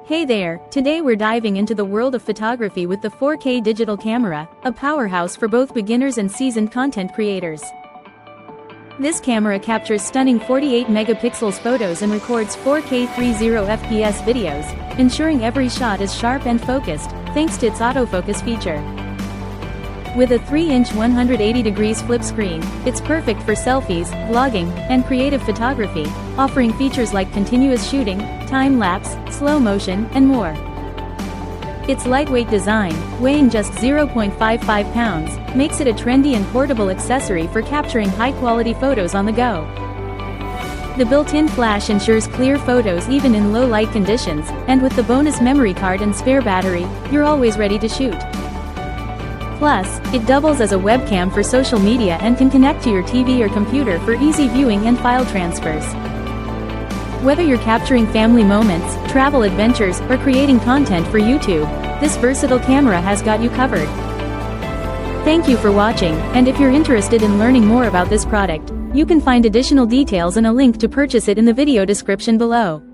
Hey there, today we're diving into the world of photography with the 4K digital camera, a powerhouse for both beginners and seasoned content creators. This camera captures stunning 48 megapixels photos and records 4K 30fps videos, ensuring every shot is sharp and focused, thanks to its autofocus feature. With a 3-inch 180 degrees flip screen, it's perfect for selfies, vlogging, and creative photography, offering features like continuous shooting, time-lapse, slow motion, and more. Its lightweight design, weighing just 0.55 pounds, makes it a trendy and portable accessory for capturing high-quality photos on the go. The built-in flash ensures clear photos even in low-light conditions, and with the bonus memory card and spare battery, you're always ready to shoot. Plus, it doubles as a webcam for social media and can connect to your TV or computer for easy viewing and file transfers. Whether you're capturing family moments, travel adventures, or creating content for YouTube, this versatile camera has got you covered. Thank you for watching, and if you're interested in learning more about this product, you can find additional details and a link to purchase it in the video description below.